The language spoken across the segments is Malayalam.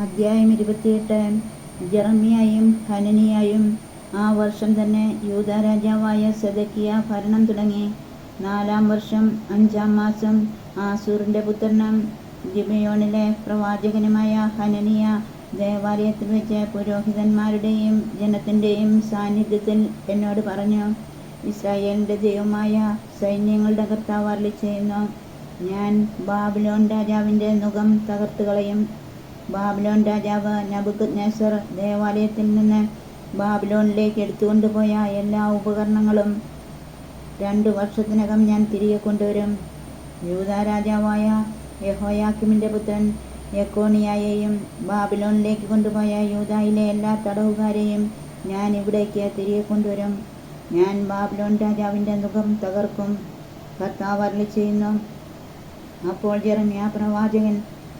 അധ്യായം 28. ജെറമ്യായും ഹനനിയായും ആ വർഷം തന്നെ യൂദാ രാജാവായ സെദെക്കിയ ഭരണം തുടങ്ങി. 4-ാം വർഷം 5-ാം മാസം ആസൂറിന്റെ പുത്രനും ഗിബെയോനിലെ പ്രവാചകനുമായ ഹനനിയ ദേവാലയത്തിൽ വെച്ച് പുരോഹിതന്മാരുടെയും ജനത്തിന്റെയും സാന്നിധ്യത്തിൽ എന്നോട് പറഞ്ഞു, ഇസ്രായേലിന്റെ ദൈവമായ സൈന്യങ്ങളുടെ കർത്താവ് അരുളിച്ചെയ്യുന്നു, ഞാൻ ബാബിലോൺ രാജാവിന്റെ നുകം തകർത്തുകളയും. ബാബിലോൺ രാജാവ് നെബൂഖദ്നേസർ ദേവാലയത്തിൽ നിന്ന് ബാബിലോണിലേക്ക് എടുത്തുകൊണ്ടുപോയ എല്ലാ ഉപകരണങ്ങളും 2 വർഷത്തിനകം ഞാൻ തിരികെ കൊണ്ടുവരും. യൂദാ രാജാവായ യെഹോയാക്കീമിന്റെ പുത്രൻ യെക്കോനിയായെയും ബാബിലോണിലേക്ക് കൊണ്ടുപോയ യൂദായിലെ എല്ലാ തടവുകാരെയും ഞാൻ ഇവിടേക്ക് തിരികെ കൊണ്ടുവരും. ഞാൻ ബാബിലോൺ രാജാവിന്റെ നുകം തകർക്കും. കർത്താവ് അരുളിച്ചെയ്യുന്നു. അപ്പോൾ യെരമ്യാ പ്രവാചകൻ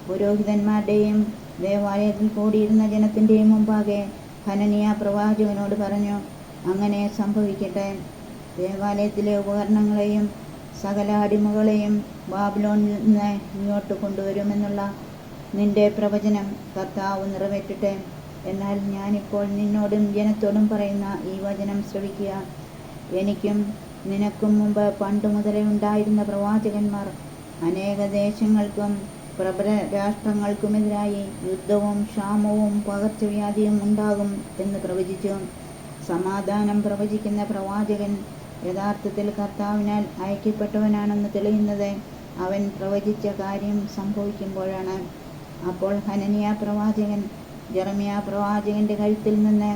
പുരോഹിതന്മാരുടെയും ദേവാലയത്തിൽ കൂടിയിരുന്ന ജനത്തിന്റെയും മുമ്പാകെ ഹനനിയ പ്രവാചകനോട് പറഞ്ഞു, അങ്ങനെ സംഭവിക്കട്ടെ. ദേവാലയത്തിലെ ഉപകരണങ്ങളെയും സകല അടിമകളെയും ബാബിലോണിൽ നിന്ന് ഇങ്ങോട്ട് കൊണ്ടുവരുമെന്നുള്ള നിന്റെ പ്രവചനം കർത്താവ് നിറവേറ്റട്ടെ. എന്നാൽ ഞാനിപ്പോൾ നിന്നോടും ജനത്തോടും പറയുന്ന ഈ വചനം ശ്രവിക്കുക. എനിക്കും നിനക്കും മുമ്പ് പണ്ടു മുതലേ ഉണ്ടായിരുന്ന പ്രവാചകന്മാർ അനേക ദേശങ്ങൾക്കും പ്രബല രാഷ്ട്രങ്ങൾക്കുമെതിരായി യുദ്ധവും ക്ഷാമവും പകർച്ചവ്യാധിയും ഉണ്ടാകും എന്ന് പ്രവചിച്ചു. സമാധാനം പ്രവചിക്കുന്ന പ്രവാചകൻ യഥാർത്ഥത്തിൽ കർത്താവിനാൽ അയക്കപ്പെട്ടവനാണെന്ന് തെളിയുന്നത് അവൻ പ്രവചിച്ച കാര്യം സംഭവിക്കുമ്പോഴാണ്. അപ്പോൾ ഹനനിയ പ്രവാചകൻ യെരമ്യാ പ്രവാചകന്റെ കഴുത്തിൽ നിന്ന്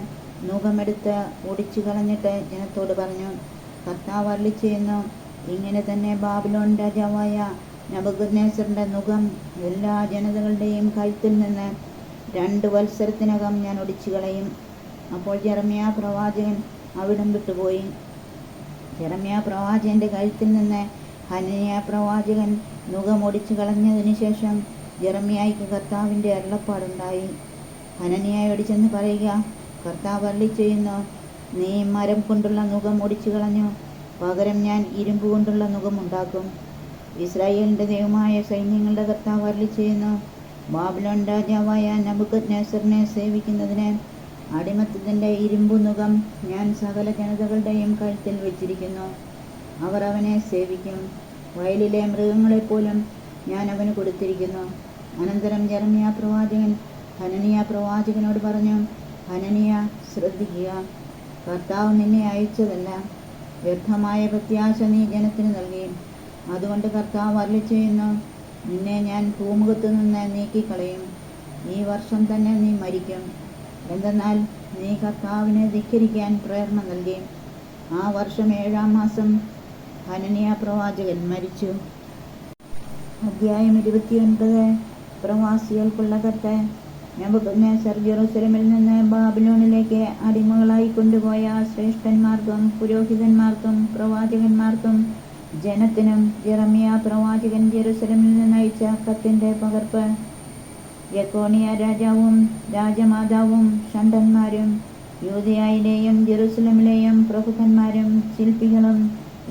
നുകമെടുത്ത് ഒടിച്ചു കളഞ്ഞിട്ട് ജനത്തോട് പറഞ്ഞു, കർത്താവ് അരുളിച്ചെയ്യുന്നു, ഇങ്ങനെ തന്നെ ബാബിലോൺ രാജാവായ നെബൂഖദ്നേസറിന്റെ നുകം എല്ലാ ജനതകളുടെയും കഴുത്തിൽ നിന്ന് 2 വത്സരത്തിനകം ഞാൻ ഒടിച്ചു കളയും. അപ്പോൾ യെരമ്യാ പ്രവാചകൻ അവിടം വിട്ടുപോയി. യെരമ്യാ പ്രവാചകന്റെ കഴുത്തിൽ നിന്ന് ഹനനിയ പ്രവാചകൻ നുകം ഒടിച്ചു കളഞ്ഞതിനു ശേഷം യെരമ്യായ്ക്ക് കർത്താവിന്റെ അരുളപ്പാടുണ്ടായി. ഹനനിയയോട് ചെന്ന് പറയുക, കർത്താവ് അരുളിച്ചെയ്യുന്നു, നീ മരം കൊണ്ടുള്ള നുകം ഒടിച്ചു കളഞ്ഞു, പകരം ഞാൻ ഇരുമ്പ് കൊണ്ടുള്ള നുകം ഉണ്ടാക്കും. ഇസ്രായേലിന്റെ ദൈവമായ സൈന്യങ്ങളുടെ കർത്താവ് അരുളിച്ചെയ്യുന്നു, ബാബിലോൺ രാജാവായ നെബൂഖദ്നേസറിനെ സേവിക്കുന്നതിന് അടിമത്തത്തിന്റെ ഇരുമ്പു നുകം ഞാൻ സകല ജനതകളുടെയും കഴുത്തിൽ വെച്ചിരിക്കുന്നു. അവർ അവനെ സേവിക്കും. വയലിലെ മൃഗങ്ങളെപ്പോലും ഞാൻ അവന് കൊടുത്തിരിക്കുന്നു. അനന്തരം യെരമ്യാ പ്രവാചകൻ ഹനനിയ പ്രവാചകനോട് പറഞ്ഞു, ഹനനിയ, ശ്രദ്ധിക്കുക. കർത്താവ് നിന്നെ അയച്ചതല്ല. വ്യർത്ഥമായ പ്രത്യാശ നീ ജനത്തിന് നൽകി. അതുകൊണ്ട് കർത്താവ് അരുളിച്ചെയ്യുന്നു, നിന്നെ ഞാൻ ഭൂമുഖത്തു നിന്ന് നീക്കിക്കളയും. ഈ വർഷം തന്നെ നീ മരിക്കും. എന്തെന്നാൽ നീ കർത്താവിനെ ധിക്കരിക്കാൻ പ്രേരണ നൽകി. ആ വർഷം 7-ാം മാസം ഹനനിയ പ്രവാചകൻ മരിച്ചു. അധ്യായം 29. പ്രവാസികൾക്കുള്ള കത്ത്. നെബൂഖദ്നേസർ ജെറുസലേമിൽ നിന്ന് ബാബിലോണിലേക്ക് അടിമകളായി കൊണ്ടുപോയ ശ്രേഷ്ഠന്മാർക്കും പുരോഹിതന്മാർക്കും പ്രവാചകന്മാർക്കും ജനത്തിനും യെരമ്യാ പ്രവാചകൻ ജെറുസലേമിൽ നിന്ന് അയച്ച കത്തിന്റെ പകർപ്പ്. യെക്കോനിയ രാജാവും രാജമാതാവും ഷണ്ഡന്മാരും യൂദയായിലെയും ജെറുസലേമിലെയും പ്രഭുക്കന്മാരും ശില്പികളും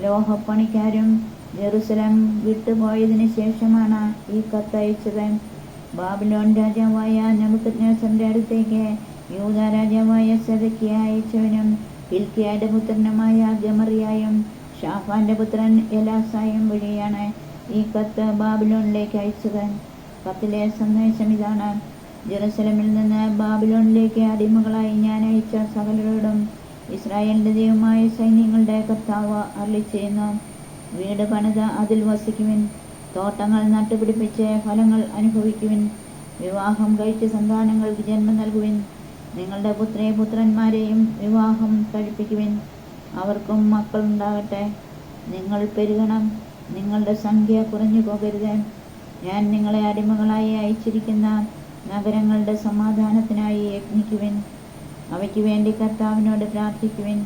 ലോഹപ്പണിക്കാരും ജെറുസലേം വിട്ടുപോയതിനു ശേഷമാണ് ഈ കത്തയച്ചത്. ബാബിലോൺ രാജാവായ നെബൂഖദ്നേസറിന്റെ അടുത്തേക്ക് യൂദാ രാജാവായ സെദെക്കിയ അയച്ചവനും ഹില്ക്കീയയുടെ പുത്രനുമായ ഗെമറിയായും ഷാഫാന്റെ പുത്രൻ എലാസായും വഴിയാണ് ഈ കത്ത് ബാബിലോണിലേക്ക് അയച്ചത്. കത്തിലെ സന്ദേശം ഇതാണ്. ജെറുസലേമിൽ നിന്ന് ബാബിലോണിലേക്ക് അടിമകളായി ഞാൻ അയച്ച സകലരോടും ഇസ്രായേലിന്റെ ദൈവമായ സൈന്യങ്ങളുടെ കർത്താവ് അരുളിച്ചെയ്യുന്നു, വീട് പണിത് അതിൽ വസിക്കുവിൻ, തോട്ടങ്ങൾ നട്ടുപിടിപ്പിച്ച് ഫലങ്ങൾ അനുഭവിക്കുവിൻ, വിവാഹം കഴിച്ച് സന്താനങ്ങൾക്ക് ജന്മം നൽകുവിൻ, നിങ്ങളുടെ പുത്രന്മാരെയും വിവാഹം കഴിപ്പിക്കുവിൻ, അവർക്കും മക്കളുണ്ടാകട്ടെ. നിങ്ങൾ പെരുകണം, നിങ്ങളുടെ സംഖ്യ കുറഞ്ഞു പോകരുത്. ഞാൻ നിങ്ങളെ അടിമകളായി അയച്ചിരിക്കുന്ന നഗരങ്ങളുടെ സമാധാനത്തിനായി യജ്ഞിക്കുവിൻ. അവയ്ക്ക് വേണ്ടി കർത്താവിനോട് പ്രാർത്ഥിക്കുവിൻ.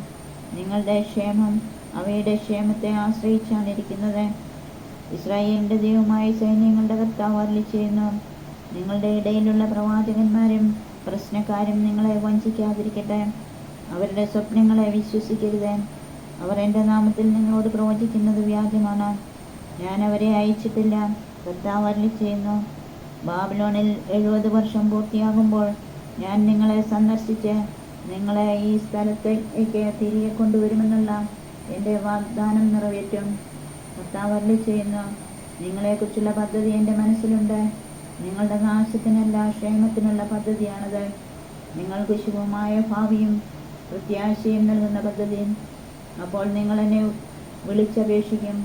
നിങ്ങളുടെ ക്ഷേമം അവയുടെ ക്ഷേമത്തെ ആശ്രയിച്ചാണിരിക്കുന്നത്. ഇസ്രായേലിന്റെ ദൈവമായ സൈന്യങ്ങളുടെ കർത്താവ് അരുളിച്ചെയ്യുന്നു, നിങ്ങളുടെ ഇടയിലുള്ള പ്രവാചകന്മാരും പ്രശ്നക്കാരും നിങ്ങളെ വഞ്ചിക്കാതിരിക്കട്ടെ. അവരുടെ സ്വപ്നങ്ങളെ വിശ്വസിക്കരുത്. അവർ എൻ്റെ നാമത്തിൽ നിങ്ങളോട് പ്രവചിക്കുന്നത് വ്യാജമാണ്. ഞാൻ അവരെ അയച്ചിട്ടില്ല. കർത്താവ് അരുളിച്ചെയ്യുന്നു, ബാബിലോണിൽ 70 വർഷം പൂർത്തിയാകുമ്പോൾ ഞാൻ നിങ്ങളെ സന്ദർശിച്ച് നിങ്ങളെ ഈ സ്ഥലത്തേക്ക് തിരികെ കൊണ്ടുവരുമെന്നുള്ള എൻ്റെ വാഗ്ദാനം നിറവേറ്റും. കർത്താവ് അരുളിച്ചെയ്യുന്നു, നിങ്ങളെക്കുറിച്ചുള്ള പദ്ധതി എൻ്റെ മനസ്സിലുണ്ട്. നിങ്ങളുടെ നാശത്തിനല്ല, ക്ഷേമത്തിനുള്ള പദ്ധതിയാണത്. നിങ്ങൾക്ക് ശുഭമായ ഭാവിയും പ്രത്യാശയും നൽകുന്ന പദ്ധതി. അപ്പോൾ നിങ്ങൾ എന്നെ വിളിച്ചപേക്ഷിക്കും,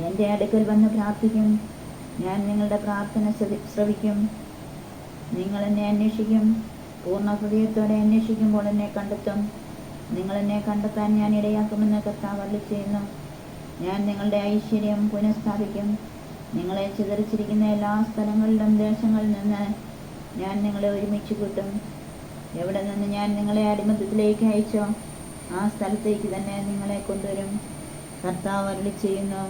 എൻ്റെ അടുക്കൽ വന്ന് പ്രാർത്ഥിക്കും. ഞാൻ നിങ്ങളുടെ പ്രാർത്ഥന ശ്രവിക്കും. നിങ്ങൾ എന്നെ അന്വേഷിക്കും, പൂർണ്ണ ഹൃദയത്തോടെ അന്വേഷിക്കുമ്പോൾ എന്നെ കണ്ടെത്തും. നിങ്ങൾ എന്നെ കണ്ടെത്താൻ ഞാൻ ഇടയാക്കുമെന്ന് കർത്താവ് അരുളിച്ചെയ്യുന്നു. ഞാൻ നിങ്ങളുടെ ഐശ്വര്യം പുനഃസ്ഥാപിക്കും. നിങ്ങളെ ചിതറിച്ചിരിക്കുന്ന എല്ലാ സ്ഥലങ്ങളിലും ദേശങ്ങളിൽ നിന്ന് ഞാൻ നിങ്ങളെ ഒരുമിച്ച് കൂട്ടും. എവിടെ നിന്ന് ഞാൻ നിങ്ങളെ അടിമത്തത്തിലേക്ക് അയച്ചോ ആ സ്ഥലത്തേക്ക് തന്നെ നിങ്ങളെ കൊണ്ടുവരും. കർത്താവ് അരുളിച്ചെയ്യുന്നു.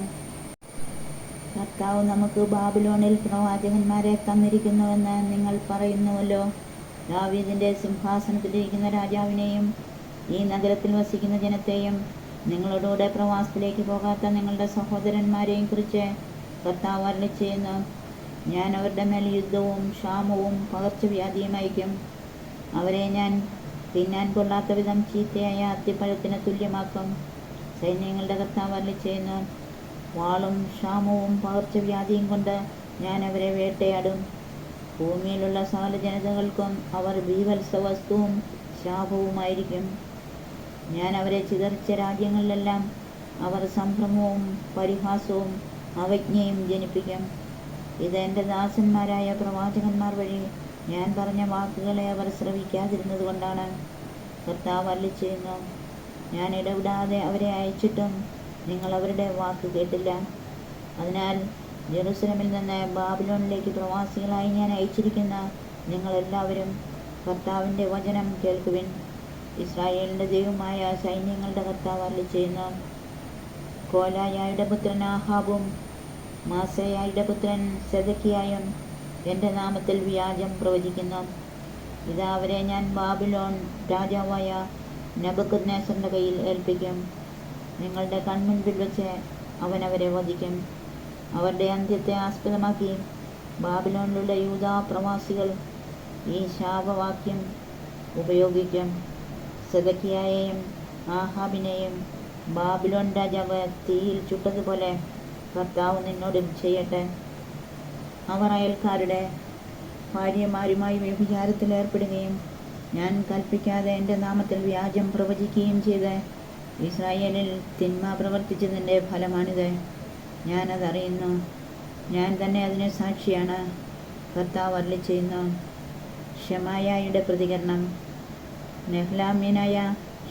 കർത്താവ് നമുക്ക് ബാബിലോണിൽ പ്രവാചകന്മാരെ തന്നിരിക്കുന്നുവെന്ന് നിങ്ങൾ പറയുന്നുവല്ലോ. ദാവീദിൻ്റെ സിംഹാസനത്തിലിരിക്കുന്ന രാജാവിനെയും ഈ നഗരത്തിൽ വസിക്കുന്ന ജനത്തെയും നിങ്ങളോടുകൂടെ പ്രവാസത്തിലേക്ക് പോകാത്ത നിങ്ങളുടെ സഹോദരന്മാരെയും കുറിച്ച് കർത്താവ് അരുളിച്ചെയ്യുന്നു. ഞാൻ അവരുടെ മേൽ യുദ്ധവും ക്ഷാമവും പകർച്ചവ്യാധിയും അയക്കും. അവരെ ഞാൻ തിന്നാൻ കൊള്ളാത്ത വിധം ചീത്തയായ അത്തിപ്പഴത്തിന് തുല്യമാക്കും. സൈന്യങ്ങളുടെ കർത്താവ് അരുളിച്ചെയ്യുന്നു. വാളും ക്ഷാമവും പകർച്ചവ്യാധിയും കൊണ്ട് ഞാൻ അവരെ വേട്ടയാടും. ഭൂമിയിലുള്ള സകല ജനതകൾക്കും അവർ ബീഭത്സ വസ്തുവും ശാപവുമായിരിക്കും. ഞാൻ അവരെ ചിതറിച്ച രാജ്യങ്ങളിലെല്ലാം അവർ സംഭ്രമവും പരിഹാസവും അവജ്ഞയും ജനിപ്പിക്കും. ഇത് എൻ്റെ ദാസന്മാരായ പ്രവാചകന്മാർ വഴി ഞാൻ പറഞ്ഞ വാക്കുകളെ അവർ ശ്രവിക്കാതിരുന്നത് കൊണ്ടാണ്. കർത്താവ് അരുളിച്ചെയ്യുന്നു. ഞാൻ ഇടവിടാതെ അവരെ അയച്ചിട്ടും നിങ്ങൾ അവരുടെ വാക്ക് കേട്ടില്ല. അതിനാൽ ജെറുസലമിൽ നിന്ന് ബാബിലോണിലേക്ക് പ്രവാസികളായി ഞാൻ അയച്ചിരിക്കുന്ന നിങ്ങളെല്ലാവരും കർത്താവിൻ്റെ വചനം കേൾക്കുവിൻ. ഇസ്രായേലിൻ്റെ ദൈവമായ സൈന്യങ്ങളുടെ കർത്താവ് അരുളിച്ചെയ്യുന്നു. കോലായായുടെ പുത്രൻ ആഹാബും മാസയായുടെ പുത്രൻ സെദക്കിയായും എൻ്റെ നാമത്തിൽ വ്യാജം പ്രവചിക്കുന്നു. ഇതാ അവരെ ഞാൻ ബാബിലോൺ രാജാവായ നെബൂഖദ്നേസറിൻ്റെ കയ്യിൽ ഏൽപ്പിക്കും. നിങ്ങളുടെ കൺമുൻപിൽ വെച്ച് അവൻ അവരെ വധിക്കും. അവരുടെ അന്ത്യത്തെ ആസ്പദമാക്കി ബാബിലോണിലുള്ള യൂദാ പ്രവാസികൾ ഈ ശാപവാക്യം ഉപയോഗിക്കും. സെദക്കിയായെയും ആഹാബിനെയും ബാബിലോൺ രാജാവ് തീയിൽ ചുട്ടതുപോലെ കർത്താവ് നിന്നോടും ചെയ്യട്ടെ. അവർ അയൽക്കാരുടെ ഭാര്യമാരുമായി വ്യഭിചാരത്തിൽ ഏർപ്പെടുകയും ഞാൻ കൽപ്പിക്കാതെ എൻ്റെ നാമത്തിൽ വ്യാജം പ്രവചിക്കുകയും ചെയ്ത് ഇസ്രായേലിൽ തിന്മ പ്രവർത്തിച്ചതിൻ്റെ ഫലമാണിത്. ഞാനതറിയുന്നു. ഞാൻ തന്നെ അതിന് സാക്ഷിയാണ്. കർത്താവ് അരുളിച്ചെയ്യുന്നു. ശെമായായുടെ പ്രതികരണം. നെഹ്ലാമ്യനായ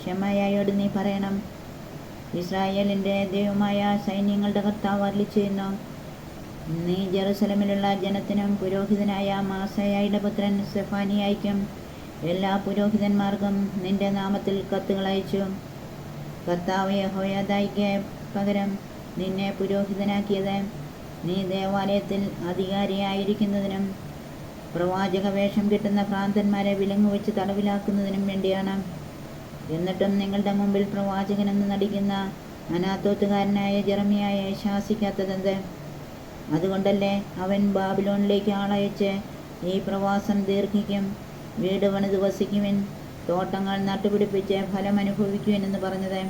ശെമായായോട് നീ പറയണം, ഇസ്രായേലിൻ്റെ ദൈവമായ സൈന്യങ്ങളുടെ കർത്താവ് അരുളിച്ചെയ്യുന്നു. നീ ജെറുസലമിലുള്ള ജനത്തിനും പുരോഹിതനായ മാസയായുടെ പുത്രൻ സെഫാനിയായ്ക്കും എല്ലാ പുരോഹിതന്മാർക്കും നിന്റെ നാമത്തിൽ കത്തുകൾ അയച്ചു. കർത്താവ് യഹോയാദായ്ക്ക് പകരം നിന്നെ പുരോഹിതനാക്കിയത് നീ ദേവാലയത്തിൽ അധികാരിയായിരിക്കുന്നതിനും പ്രവാചക വേഷം കിട്ടുന്ന ഭ്രാന്തന്മാരെ വിലങ്ങുവെച്ച് തടവിലാക്കുന്നതിനും വേണ്ടിയാണ്. എന്നിട്ടും നിങ്ങളുടെ മുമ്പിൽ പ്രവാചകനെന്ന് നടിക്കുന്ന അനാത്തോത്തുകാരനായ ജെറമ്യായെ ശാസിക്കാത്തതെന്ത്? അതുകൊണ്ടല്ലേ അവൻ ബാബിലോണിലേക്ക് ആളയച്ച് ഈ പ്രവാസം ദീർഘിക്കും, വീട് പണിത് വസിക്കുവിൻ, തോട്ടങ്ങൾ നട്ടുപിടിപ്പിച്ച് ഫലം അനുഭവിക്കുവിനെന്ന് പറഞ്ഞത്.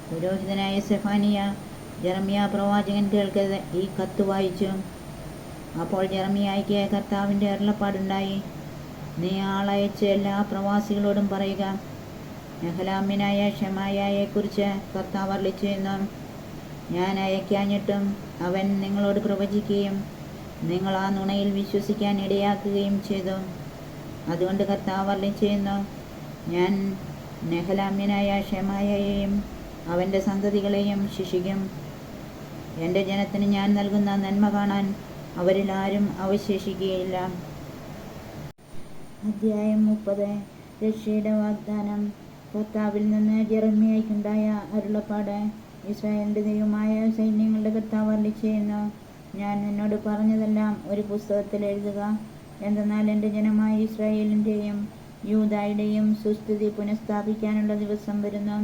പുരോഹിതനായ സെഫാനിയ ജെറമ്യാ പ്രവാചകൻ കേൾക്കത് ഈ കത്ത് വായിച്ചു. അപ്പോൾ ജെറമ്യായ്ക്ക് കർത്താവിൻ്റെ അരുളപ്പാടുണ്ടായി. നീ ആളയച്ച് എല്ലാ പ്രവാസികളോടും പറയുക, നെഹലാമ്യനായ ശെമായായെക്കുറിച്ച് കർത്താവ് അരുളിച്ചെയ്യുന്നു. ഞാൻ അയക്കാഞ്ഞിട്ടും അവൻ നിങ്ങളോട് പ്രവചിക്കുകയും നിങ്ങൾ ആ നുണയിൽ വിശ്വസിക്കാൻ ഇടയാക്കുകയും ചെയ്തു. അതുകൊണ്ട് കർത്താവ് അരുളിച്ചെയ്യുന്നു, ഞാൻ നെഹലാമ്യനായ ശെമായയെയും അവൻ്റെ സന്തതികളെയും ശിക്ഷിക്കും. എൻ്റെ ജനത്തിന് ഞാൻ നൽകുന്ന നന്മ കാണാൻ അവരിൽ ആരും അവശേഷിക്കുകയില്ല. അധ്യായം 30. രക്ഷയുടെ വാഗ്ദാനം. കർത്താവിൽ നിന്ന് ജെറമ്യായ്ക്കുണ്ടായ അരുളപ്പാട്. ഇസ്രായേലിൻ്റെ ദൈവമായ സൈന്യങ്ങളുടെ കർത്താവ് അരുളിച്ചെയ്യുന്നു. ഞാൻ നിന്നോട് പറഞ്ഞതെല്ലാം ഒരു പുസ്തകത്തിൽ എഴുതുക. എന്തെന്നാൽ എൻ്റെ ജനമായ ഇസ്രായേലിൻ്റെയും യൂദായുടെയും സുസ്ഥിതി പുനഃസ്ഥാപിക്കാനുള്ള ദിവസം വരുന്നു.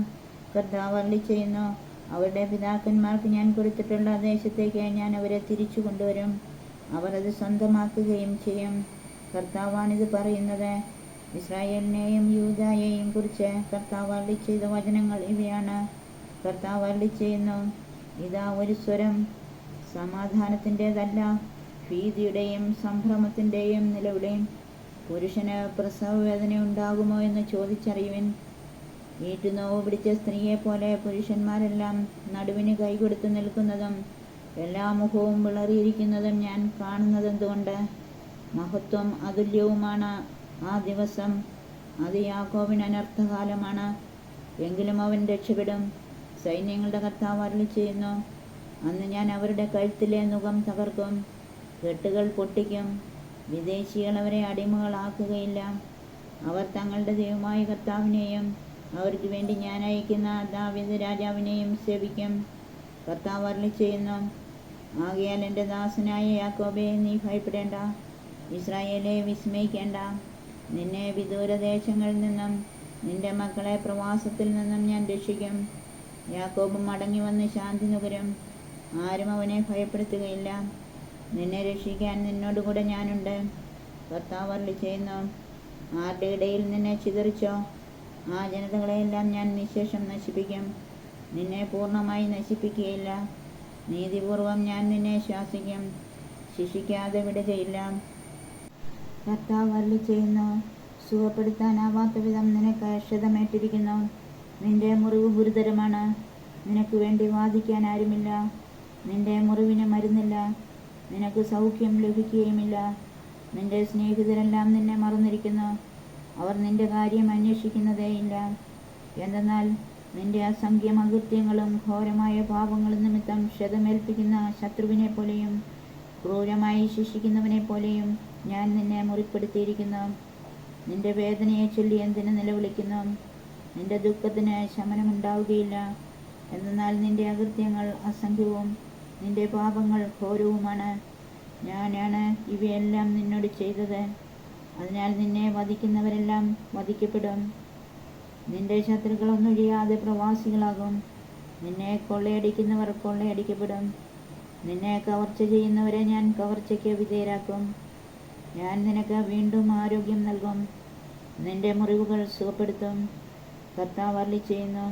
കർത്താവ് അരുളിച്ചെയ്യുന്നു. അവരുടെ പിതാക്കന്മാർക്ക് ഞാൻ കൊടുത്തിട്ടുള്ള ദേശത്തേക്ക് ഞാൻ അവരെ തിരിച്ചു കൊണ്ടുവരും. അവർ അത് സ്വന്തമാക്കുകയും ചെയ്യും. കർത്താവാണിത് പറയുന്നത്. ഇസ്രായേലിനെയും യൂദായെയും കുറിച്ച് കർത്താവ് അരുളിച്ചെയ്ത വചനങ്ങൾ ഇവയാണ്. കർത്താവ് അരുളിച്ചെയ്യുന്നു, ഇതാ ഒരു സ്വരം, സമാധാനത്തിൻ്റെതല്ല, ഭീതിയുടെയും സംഭ്രമത്തിൻ്റെയും നിലവിളിയും. പുരുഷന് പ്രസവവേദന ഉണ്ടാകുമോ എന്ന് ചോദിച്ചറിയുവിൻ. ഈറ്റുനോവ് പിടിച്ച സ്ത്രീയെപ്പോലെ പുരുഷന്മാരെല്ലാം നടുവിന് കൈകൊടുത്തു നിൽക്കുന്നതും എല്ലാ മുഖവും വിളറിയിരിക്കുന്നതും ഞാൻ കാണുന്നതെന്തുകൊണ്ട്? മഹത്വം അതുല്യവുമാണ് ആ ദിവസം. അത് യാക്കോബിന് അനർത്ഥകാലമാണ്, എങ്കിലും അവൻ രക്ഷപ്പെടും. സൈന്യങ്ങളുടെ കർത്താവ് അരുളിച്ചെയ്യുന്നു, അന്ന് ഞാൻ അവരുടെ കഴുത്തിലെ നുകം തകർക്കും, കെട്ടുകൾ പൊട്ടിക്കും. വിദേശികൾ അവരെ അടിമകളാക്കുകയില്ല. അവർ തങ്ങളുടെ ദൈവമായ കർത്താവിനെയും അവർക്ക് വേണ്ടി ഞാൻ അയക്കുന്ന ദാവീദ് രാജാവിനെയും സേവിക്കും. കർത്താവ് അരുളിച്ചെയ്യുന്നു, ആകയാൽ എൻ്റെ ദാസനായ യാക്കോബേ, നീ ഭയപ്പെടേണ്ട, ഇസ്രായേലെ വിസ്മയിക്കേണ്ട. നിന്നെ വിദൂരദേശങ്ങളിൽ നിന്നും നിന്റെ മക്കളെ പ്രവാസത്തിൽ നിന്നും ഞാൻ രക്ഷിക്കും. യാക്കോബ് മടങ്ങി വന്ന് ശാന്തി നുകരും, ആരും അവനെ ഭയപ്പെടുത്തുകയില്ല. നിന്നെ രക്ഷിക്കാൻ നിന്നോടുകൂടെ ഞാനുണ്ട്. കർത്താവ് അരുളിച്ചെയ്യുന്നു, ആരുടെ ഇടയിൽ നിന്നെ ചിതറിച്ചോ ആ ജനതകളെയെല്ലാം ഞാൻ നിശേഷം നശിപ്പിക്കും. നിന്നെ പൂർണ്ണമായി നശിപ്പിക്കുകയില്ല. നീതിപൂർവം ഞാൻ നിന്നെ ശാസിക്കും, ശിക്ഷിക്കാതെ വിടുകയില്ല. കർത്താവ് അരുളിച്ചെയ്യുന്നു, സുഖപ്പെടുത്താനാവാത്ത വിധം നിനക്ക് ക്ഷതമേറ്റിരിക്കുന്നു. നിന്റെ മുറിവ് ഗുരുതരമാണ്, നിനക്ക് വേണ്ടി വാദിക്കാൻ ആരുമില്ല. നിന്റെ മുറിവിന് മരുന്നില്ല, നിനക്ക് സൗഖ്യം ലഭിക്കുകയുമില്ല. നിന്റെ സ്നേഹിതരെല്ലാം നിന്നെ മറന്നിരിക്കുന്നു, അവർ നിന്റെ കാര്യം അന്വേഷിക്കുന്നതേയില്ല. എന്തെന്നാൽ നിന്റെ അസംഖ്യം അകൃത്യങ്ങളും ഘോരമായ പാപങ്ങളും നിമിത്തം ക്ഷതമേൽപ്പിക്കുന്ന ശത്രുവിനെ പോലെയും ക്രൂരമായി ശിക്ഷിക്കുന്നവനെ പോലെയും ഞാൻ നിന്നെ മുറിപ്പെടുത്തിയിരിക്കുന്നു. നിന്റെ വേദനയെ ചൊല്ലി എന്തിന് നിലവിളിക്കുന്നു? നിന്റെ ദുഃഖത്തിന് ശമനമുണ്ടാവുകയില്ല. എന്തെന്നാൽ നിന്റെ അകൃത്യങ്ങൾ അസംഖ്യവും നിന്റെ പാപങ്ങൾ ഘോരവുമാണ്. ഞാനാണ് ഇവയെല്ലാം നിന്നോട് ചെയ്തത്. അതിനാൽ നിന്നെ വധിക്കുന്നവരെല്ലാം വധിക്കപ്പെടും. നിന്റെ ശത്രുക്കളൊന്നൊഴിയാതെ പ്രവാസികളാകും. നിന്നെ കൊള്ളയടിക്കുന്നവർ കൊള്ളയടിക്കപ്പെടും. നിന്നെ കവർച്ച ചെയ്യുന്നവരെ ഞാൻ കവർച്ചയ്ക്ക് വിധേയരാക്കും. ഞാൻ നിനക്ക് വീണ്ടും ആരോഗ്യം നൽകും, നിന്റെ മുറിവുകൾ സുഖപ്പെടുത്തും. കർത്താവ് അരുളിച്ചെയ്യുന്നു,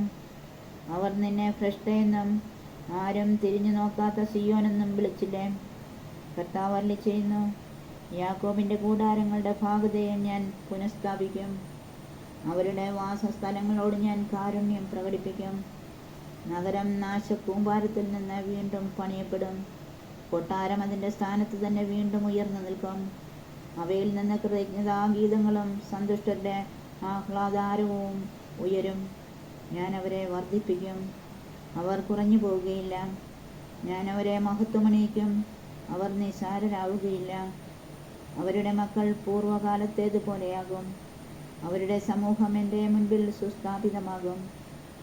അവർ നിന്നെ ഭ്രഷ്ടയെന്നും ആരും തിരിഞ്ഞു നോക്കാത്ത സിയോനെന്നും വിളിച്ചില്ലേ? കർത്താവ് അരുളിച്ചെയ്യുന്നു, യാക്കോബിൻ്റെ കൂടാരങ്ങളുടെ ഭാഗതയെ ഞാൻ പുനഃസ്ഥാപിക്കും. അവരുടെ വാസസ്ഥലങ്ങളോട് ഞാൻ കാരുണ്യം പ്രകടിപ്പിക്കും. നഗരം നാശക്കൂമ്പാരത്തിൽ നിന്ന് വീണ്ടും പണിയപ്പെടും. കൊട്ടാരം അതിൻ്റെ സ്ഥാനത്ത് തന്നെ വീണ്ടും ഉയർന്നു നിൽക്കും. അവയിൽ നിന്ന് കൃതജ്ഞതാഗീതങ്ങളും സന്തുഷ്ടരുടെ ആഹ്ലാദാരവവും ഉയരും. ഞാൻ അവരെ വർദ്ധിപ്പിക്കും, അവർ കുറഞ്ഞു പോവുകയില്ല. ഞാൻ അവരെ മഹത്വമണിയിക്കും, അവർ നിസ്സാരരാവുകയില്ല. അവരുടെ മക്കൾ പൂർവ്വകാലത്തേതുപോലെയാകും. അവരുടെ സമൂഹം എൻ്റെ മുൻപിൽ സുസ്ഥാപിതമാകും.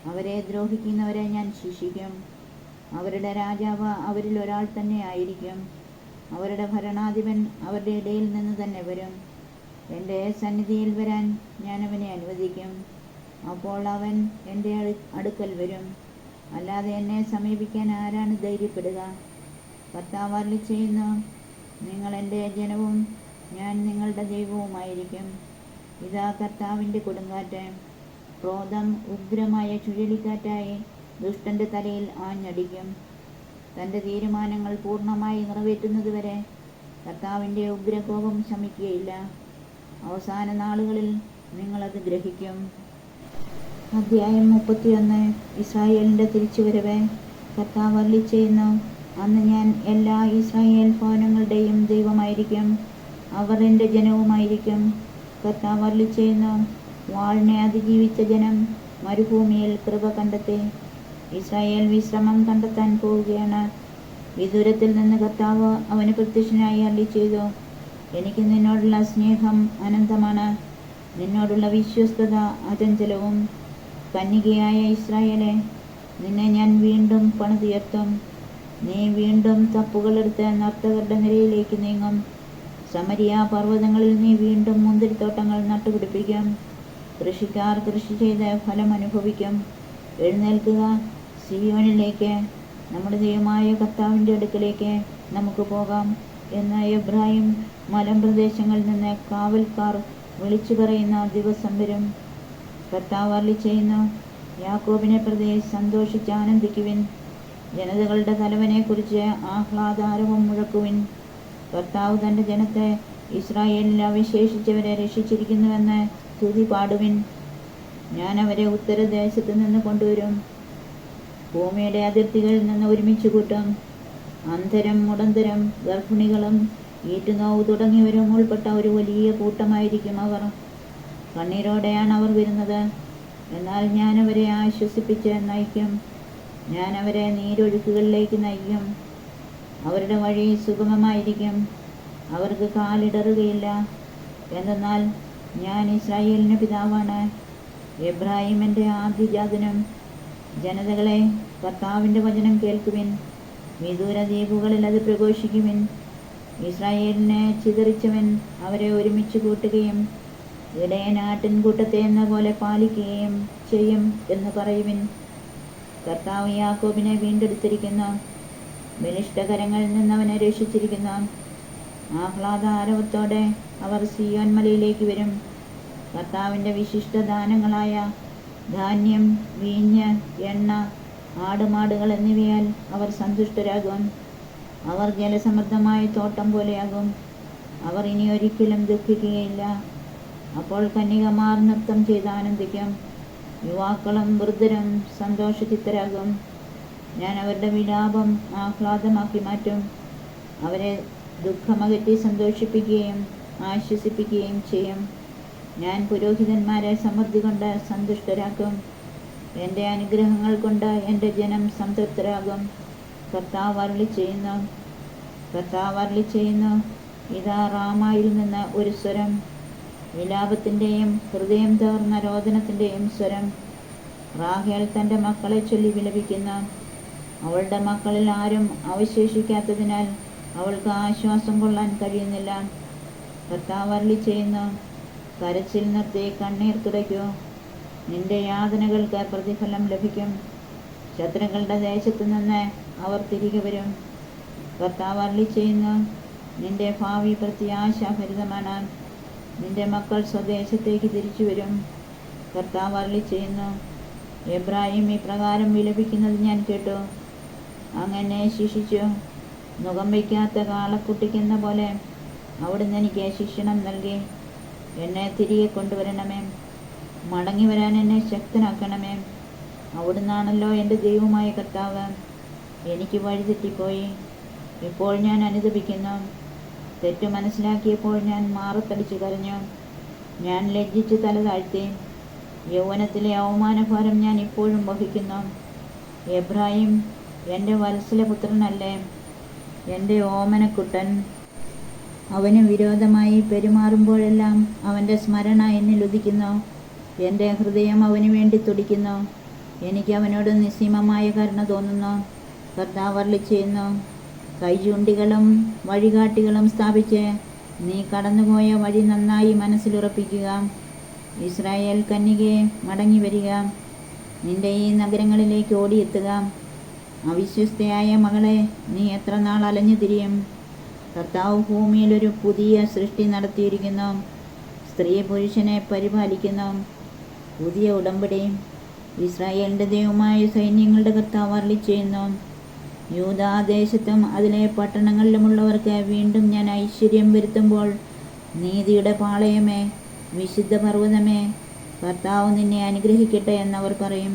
അവരെ ദ്രോഹിക്കുന്നവരെ ഞാൻ ശിക്ഷിക്കും. അവരുടെ രാജാവ് അവരിൽ ഒരാൾ തന്നെ ആയിരിക്കും. അവരുടെ ഭരണാധിപൻ അവരുടെ ഇടയിൽ നിന്ന് തന്നെ വരും. എൻ്റെ സന്നിധിയിൽ വരാൻ ഞാൻ അവനെ അനുവദിക്കും. അപ്പോൾ അവൻ എൻ്റെ അടുക്കൽ വരും. അല്ലാതെ എന്നെ സമീപിക്കാൻ ആരാണ് ധൈര്യപ്പെടുക? കർത്താവ് അരുളിച്ചെയ്യുന്നു, നിങ്ങൾ എൻ്റെ ജനവും ഞാൻ നിങ്ങളുടെ ദൈവവുമായിരിക്കും. ഇതാ കർത്താവിൻ്റെ കൊടുങ്കാറ്റ്, ക്രോധം ഉഗ്രമായ ചുഴലിക്കാറ്റായി ദുഷ്ടൻ്റെ തലയിൽ ആഞ്ഞടിക്കും. തൻ്റെ തീരുമാനങ്ങൾ പൂർണ്ണമായി നിറവേറ്റുന്നതുവരെ കർത്താവിൻ്റെ ഉഗ്രകോപം ശമിക്കുകയില്ല. അവസാന നാളുകളിൽ നിങ്ങളത് ഗ്രഹിക്കും. അധ്യായം 31. ഇസ്രായേലിൻ്റെ തിരിച്ചുവരവ്. കർത്താവ് അരുളിച്ചെയ്യുന്നു, അന്ന് ഞാൻ എല്ലാ ഇസ്രായേൽ ഭവനങ്ങളുടെയും ദൈവമായിരിക്കും, അവർ എൻ്റെ ജനവുമായിരിക്കും. കർത്താവ് അരുളിച്ചെയ്യുന്നു, വാളിനെ അതിജീവിച്ച ജനം മരുഭൂമിയിൽ കൃപ കണ്ടെത്തി. ഇസ്രായേൽ വിശ്രമം കണ്ടെത്താൻ പോവുകയാണ്. വിദൂരത്തിൽ നിന്ന് കർത്താവ് അവന് പ്രത്യക്ഷനായി അരുളിച്ചെയ്തു, എനിക്ക് നിന്നോടുള്ള സ്നേഹം അനന്തമാണ്, നിന്നോടുള്ള വിശ്വസ്തത അചഞ്ചലവും. കന്യകയായ ഇസ്രായേലെ, നിന്നെ ഞാൻ വീണ്ടും പണിതുയർത്തും. നീ വീണ്ടും തപ്പുകളെടുത്ത് നർത്തകരുടെ നിരയിലേക്ക് നീങ്ങും. സമരിയ പർവ്വതങ്ങളിൽ നീ വീണ്ടും മുന്തിരിത്തോട്ടങ്ങൾ നട്ടുപിടിപ്പിക്കും. കൃഷിക്കാർ കൃഷി ചെയ്ത് ഫലം അനുഭവിക്കും. എഴുന്നേൽക്കുക, സിയോനിലേക്ക്, നമ്മുടെ ദൈവമായ കർത്താവിൻ്റെ അടുക്കലേക്ക് നമുക്ക് പോകാം. എന്ന് എബ്രാഹിം മലമ്പ്രദേശങ്ങളിൽ നിന്ന് കാവൽക്കാർ വിളിച്ചു പറയുന്ന ദിവസം വരും. കർത്താവ് അരുളിച്ചെയ്യുന്നു, യാക്കോബിനെ പ്രതി സന്തോഷിച്ച് ആനന്ദിക്കുവിൻ, ജനതകളുടെ തലവനെക്കുറിച്ച് ആഹ്ലാദാരവം മുഴക്കുവിൻ. കർത്താവ് തൻ്റെ ജനത്തെ, ഇസ്രായേലിൽ അവശേഷിച്ചവരെ രക്ഷിച്ചിരിക്കുന്നുവെന്ന് സ്തുതി പാടുവിൻ. ഞാൻ അവരെ ഉത്തരദേശത്ത് നിന്ന് കൊണ്ടുവരും, ഭൂമിയുടെ അതിർത്തികളിൽ നിന്ന് ഒരുമിച്ച് കൂട്ടും. അന്ധരും മുടന്തരും ഗർഭിണികളും ഈറ്റുനോവ് തുടങ്ങിയവരും ഉൾപ്പെട്ട ഒരു വലിയ കൂട്ടമായിരിക്കും അവർ. കണ്ണീരോടെയാണ് അവർ വരുന്നത്, എന്നാൽ ഞാൻ അവരെ ആശ്വസിപ്പിച്ച് നയിക്കും. ഞാൻ അവരെ നീരൊഴുക്കുകളിലേക്ക് നയിക്കും. അവരുടെ വഴി സുഗമമായിരിക്കും, അവർക്ക് കാലിടറുകയില്ല. എന്തെന്നാൽ ഞാൻ ഇസ്രായേലിന് പിതാവാണ്, എബ്രാഹിം എൻ്റെ ആദ്യജാതനും. ജനതകളെ, കർത്താവിൻ്റെ വചനം കേൾക്കുവിൻ, വിദൂര ദ്വീപുകളിൽ അത് പ്രഘോഷിക്കുവിൻ. ഇസ്രായേലിനെ ചിതറിച്ചവൻ അവരെ ഒരുമിച്ച് കൂട്ടുകയും ഇടയൻ ആട്ടിൻകൂട്ടത്തെ എന്ന പോലെ പാലിക്കുകയും ചെയ്യും എന്ന് പറയുവിൻ. കർത്താവ് യാക്കോബിനെ വീണ്ടെടുത്തിരിക്കുന്നു, ബലിഷ്ഠകരങ്ങളിൽ നിന്ന് അവനെ രക്ഷിച്ചിരിക്കുന്നു. ആഹ്ലാദാരവത്തോടെ അവർ സിയോൻ മലയിലേക്ക് വരും. കർത്താവിൻ്റെ വിശിഷ്ട ദാനങ്ങളായ ധാന്യം, വീഞ്ഞ്, എണ്ണ, ആടുമാടുകൾ എന്നിവയാൽ അവർ സന്തുഷ്ടരാകും. അവർ ജലസമൃദ്ധമായ തോട്ടം പോലെയാകും. അവർ ഇനി ഒരിക്കലും ദുഃഖിക്കുകയില്ല. അപ്പോൾ കന്യകമാർ നൃത്തം ചെയ്ത് ആനന്ദിക്കും, യുവാക്കളും വൃദ്ധരും സന്തോഷചിത്തരാകും. ഞാൻ അവരുടെ വിലാപം ആഹ്ലാദമാക്കി മാറ്റും, അവരെ ദുഃഖമകറ്റി സന്തോഷിപ്പിക്കുകയും ആശ്വസിപ്പിക്കുകയും ചെയ്യും. ഞാൻ പുരോഹിതന്മാരെ സമൃദ്ധി കൊണ്ട് സന്തുഷ്ടരാക്കും, എൻ്റെ അനുഗ്രഹങ്ങൾ കൊണ്ട് എൻ്റെ ജനം സംതൃപ്തരാകും. കർത്താവ് അരുളിച്ചെയ്യുന്നു, കർത്താവ് അരുളിച്ചെയ്യുന്നു, ഇതാ റാമായിൽ നിന്ന് ഒരു സ്വരം, വിലാപത്തിൻ്റെയും ഹൃദയം തകർന്ന രോദനത്തിൻ്റെയും സ്വരം. റാഹേൽ തൻ്റെ മക്കളെ ചൊല്ലി വിലപിക്കുന്നു. അവളുടെ മക്കളിൽ ആരും അവശേഷിക്കാത്തതിനാൽ അവൾക്ക് ആശ്വാസം കൊള്ളാൻ കഴിയുന്നില്ല. കർത്താവ് അരുളിച്ചെയ്യുന്നു, കരച്ചിൽ നിർത്തി കണ്ണീർ തുടയ്ക്കൂ, നിന്റെ യാതനകൾക്ക് പ്രതിഫലം ലഭിക്കും. ശത്രുക്കളുടെ ദേശത്തു നിന്ന് അവർ തിരികെ വരും. കർത്താവ് അരുളിച്ചെയ്യുന്നു, നിന്റെ ഭാവി പ്രത്യാശാഭരിതമാണ്, നിന്റെ മക്കൾ സ്വദേശത്തേക്ക് തിരിച്ചു വരും. കർത്താവ് അരുളിച്ചെയ്യുന്നു, എബ്രാഹിം ഇപ്രകാരം വിലപിക്കുന്നത് ഞാൻ കേട്ടു. അങ്ങനെ ശിക്ഷിച്ചു, മുഖം വയ്ക്കാത്ത കാളക്കുട്ടിക്കെന്ന പോലെ അവിടുന്ന് എനിക്ക് ശിക്ഷണം നൽകി. എന്നെ തിരികെ കൊണ്ടുവരണമേ, മടങ്ങി വരാൻ എന്നെ ശക്തനാക്കണമേ. അവിടുന്നാണല്ലോ എൻ്റെ ദൈവമായ കർത്താവ്. എനിക്ക് വഴിതെറ്റിപ്പോയി, ഇപ്പോൾ ഞാൻ അനുതപിക്കുന്നു. തെറ്റു മനസ്സിലാക്കിയപ്പോൾ ഞാൻ മാറത്തടിച്ചു കരഞ്ഞു. ഞാൻ ലജ്ജിച്ച് തല താഴ്ത്തി. യൗവനത്തിലെ അവമാനഭാരം ഞാൻ ഇപ്പോഴും വഹിക്കുന്നു. എബ്രാഹിം എൻ്റെ വത്സലപുത്രനല്ലേ, എൻ്റെ ഓമനക്കുട്ടൻ. അവന് വിരോധമായി പെരുമാറുമ്പോഴെല്ലാം അവൻ്റെ സ്മരണ എന്നിൽ ഉദിക്കുന്നു. എൻ്റെ ഹൃദയം അവന് വേണ്ടി തുടിക്കുന്നു. എനിക്ക് അവനോട് നിസ്സീമമായ കരുണ തോന്നുന്നു. കർത്താവ് അരുളിച്ചെയ്യുന്നു, കൈചൂണ്ടികളും വഴികാട്ടികളും സ്ഥാപിച്ച് നീ കടന്നുപോയ വഴി നന്നായി മനസ്സിലുറപ്പിക്കുക. ഇസ്രായേൽ കന്യകയെ, മടങ്ങി വരിക, നിന്റെ ഈ നഗരങ്ങളിലേക്ക് ഓടിയെത്തുക. അവിശ്വസ്തയായ മകളെ, നീ എത്ര നാൾ അലഞ്ഞു തിരിയും? കർത്താവ് ഭൂമിയിൽ ഒരു പുതിയ സൃഷ്ടി നടത്തിയിരിക്കുന്നു, സ്ത്രീ പുരുഷനെ പരിപാലിക്കുന്നു. പുതിയ ഉടമ്പടി. ഇസ്രായേലിൻ്റെ ദൈവമായ സൈന്യങ്ങളുടെ കർത്താവ് അരുളിച്ചെയ്യുന്നു, യൂദാദേശത്തും അതിലെ പട്ടണങ്ങളിലുമുള്ളവർക്ക് വീണ്ടും ഞാൻ ഐശ്വര്യം വരുത്തുമ്പോൾ, നീതിയുടെ പാളയമേ, വിശുദ്ധ പർവ്വതമേ, കർത്താവ് നിന്നെ അനുഗ്രഹിക്കട്ടെ എന്നവർ പറയും.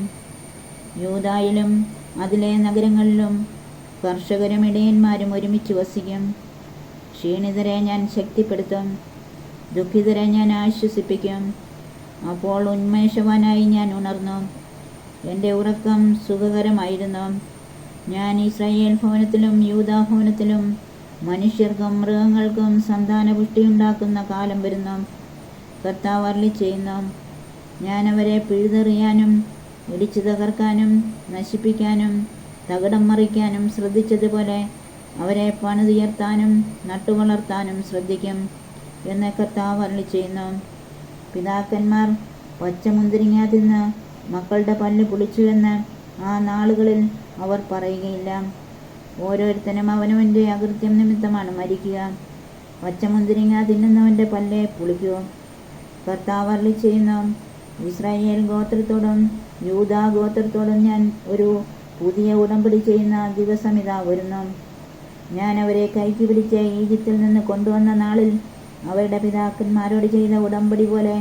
യൂദായിലും അതിലെ നഗരങ്ങളിലും കർഷകരും ഇടയന്മാരും ഒരുമിച്ച് വസിക്കും. ക്ഷീണിതരെ ഞാൻ ശക്തിപ്പെടുത്തും, ദുഃഖിതരെ ഞാൻ ആശ്വസിപ്പിക്കും. അപ്പോൾ ഉന്മേഷവാനായി ഞാൻ ഉണർന്നു. എൻ്റെ ഉറക്കം സുഖകരമായിരുന്നു. ഞാൻ ഇസ്രായേൽ ഭവനത്തിലും യൂദാ ഭവനത്തിലും മനുഷ്യർക്കും മൃഗങ്ങൾക്കും സന്താനപുഷ്ടിയുണ്ടാക്കുന്ന കാലം വരുന്നു. കർത്താവ് അരുളിച്ചെയ്യുന്നു, ഞാൻ അവരെ പിഴുതെറിയാനും ഇടിച്ചു തകർക്കാനും നശിപ്പിക്കാനും തകിടം മറിക്കാനും ശ്രദ്ധിച്ചതുപോലെ അവരെ പണിതുയർത്താനും നട്ടുവളർത്താനും ശ്രദ്ധിക്കും എന്ന് കർത്താവ് അരുളിച്ചെയ്യുന്നു. പിതാക്കന്മാർ പച്ചമുന്തിരിങ്ങ തിന്ന് മക്കളുടെ പല്ല് പുളിച്ചുവെന്ന് ആ നാളുകളിൽ അവർ പറയുകയില്ല. ഓരോരുത്തനും അവനവൻ്റെ അകൃത്യം നിമിത്തമാണ് മരിക്കുക. പച്ചമുന്തിരിങ്ങ തിന്നുന്നവൻ്റെ പല്ല് പുളിക്കൂ. കർത്താവ് അരുളിച്ചെയ്യുന്നു, ഇസ്രായേൽ ഗോത്രത്തോടും യൂദാ ഗോത്രത്തോടും ഞാൻ ഒരു പുതിയ ഉടമ്പടി ചെയ്യുന്ന ദിവസം ഇതാ വരുന്നു. ഞാൻ അവരെ കൈക്ക് പിടിച്ച് ഈജിപ്തിൽ നിന്ന് കൊണ്ടുവന്ന നാളിൽ അവരുടെ പിതാക്കന്മാരോട് ചെയ്ത ഉടമ്പടി പോലെ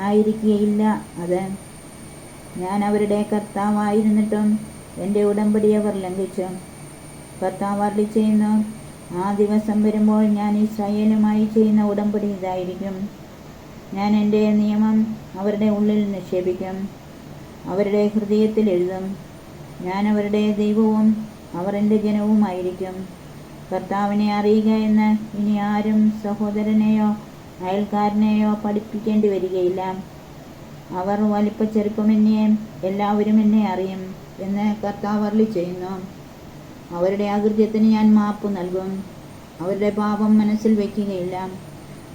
ആയിരിക്കുകയില്ല അത്. ഞാൻ അവരുടെ കർത്താവായിരുന്നിട്ടും എൻ്റെ ഉടമ്പടി അവർ ലംഘിച്ചു. കർത്താവ് അരുളിച്ചെയ്യുന്നു, ആ ദിവസം വരുമ്പോൾ ഞാൻ ഇസ്രായേലുമായി ചെയ്യുന്ന ഉടമ്പടി ഇതായിരിക്കും. ഞാൻ എൻ്റെ നിയമം അവരുടെ ഉള്ളിൽ നിക്ഷേപിക്കും, അവരുടെ ഹൃദയത്തിൽ എഴുതും. ഞാൻ അവരുടെ ദൈവവും അവർ എൻ്റെ ജനവുമായിരിക്കും. കർത്താവിനെ അറിയുക എന്ന് ഇനി ആരും സഹോദരനെയോ അയൽക്കാരനെയോ പഠിപ്പിക്കേണ്ടി വരികയില്ല. അവർ വലിപ്പച്ചെറുപ്പമെന്നേ എല്ലാവരും എന്നെ അറിയും എന്ന് കർത്താവ് അരുളിച്ചെയ്യുന്നു. അവരുടെ അകൃത്യത്തിന് ഞാൻ മാപ്പ് നൽകും, അവരുടെ പാപം മനസ്സിൽ വയ്ക്കുകയില്ല.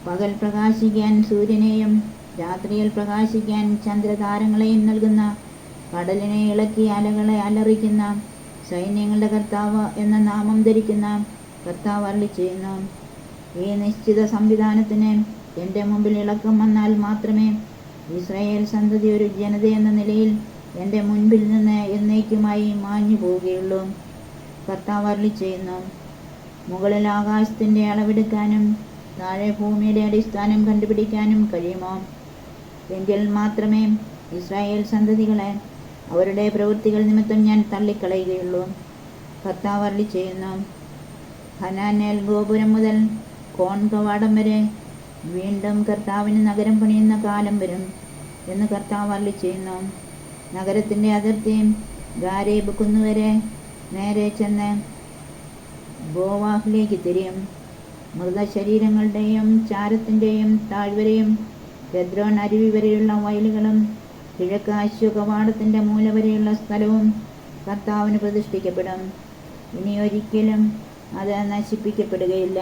പകൽ പ്രകാശിക്കാൻ സൂര്യനെയും രാത്രിയിൽ പ്രകാശിക്കാൻ ചന്ദ്രതാരങ്ങളെയും നൽകുന്ന, കടലിനെ ഇളക്കി അലകളെ അലറിക്കുന്ന, സൈന്യങ്ങളുടെ കർത്താവ് എന്ന നാമം ധരിക്കുന്ന കർത്താവ് അരുളിച്ചെയ്യുന്നു, ഈ നിശ്ചിത സംവിധാനത്തിന് എൻ്റെ മുമ്പിൽ ഇളക്കം വന്നാൽ മാത്രമേ ഇസ്രായേൽ സന്തതി ഒരു ജനതയെന്ന നിലയിൽ എൻ്റെ മുൻപിൽ നിന്ന് എന്നേക്കുമായി മാഞ്ഞു പോവുകയുള്ളൂ. കർത്താവ് അരുളിച്ചെയ്യുന്നു, മുകളിൽ ആകാശത്തിൻ്റെ അളവെടുക്കാനും താഴെ ഭൂമിയുടെ അടിസ്ഥാനം കണ്ടുപിടിക്കാനും കഴിയുമോ? എങ്കിൽ മാത്രമേ ഇസ്രായേൽ സന്തതികളെ അവരുടെ പ്രവൃത്തികൾ നിമിത്തം ഞാൻ തള്ളിക്കളയുകയുള്ളൂ. കർത്താവ് അരുളിച്ചെയ്യുന്നു, ഹനാനേൽ ഗോപുരം മുതൽ കോൺ കവാടം വരെ വീണ്ടും കർത്താവിന് നഗരം പണിയുന്ന കാലം വരും എന്ന് കർത്താവ് അരുളിച്ചെയ്യുന്നു. നഗരത്തിൻ്റെ അതിർത്തി ഗാരേബ് കുന്നുവരെ നേരെ ചെന്ന് ബോവാഹിലേക്ക് തിരിയും. മൃതശരീരങ്ങളുടെയും ചാരത്തിൻ്റെയും താഴ്വരയും കെദ്രോൻ അരുവി വരെയുള്ള വയലുകളും കിഴക്ക് അശ്വകവാടത്തിൻ്റെ മൂല വരെയുള്ള സ്ഥലവും കർത്താവിന് പ്രതിഷ്ഠിക്കപ്പെടും. ഇനി ഒരിക്കലും അത് നശിപ്പിക്കപ്പെടുകയില്ല.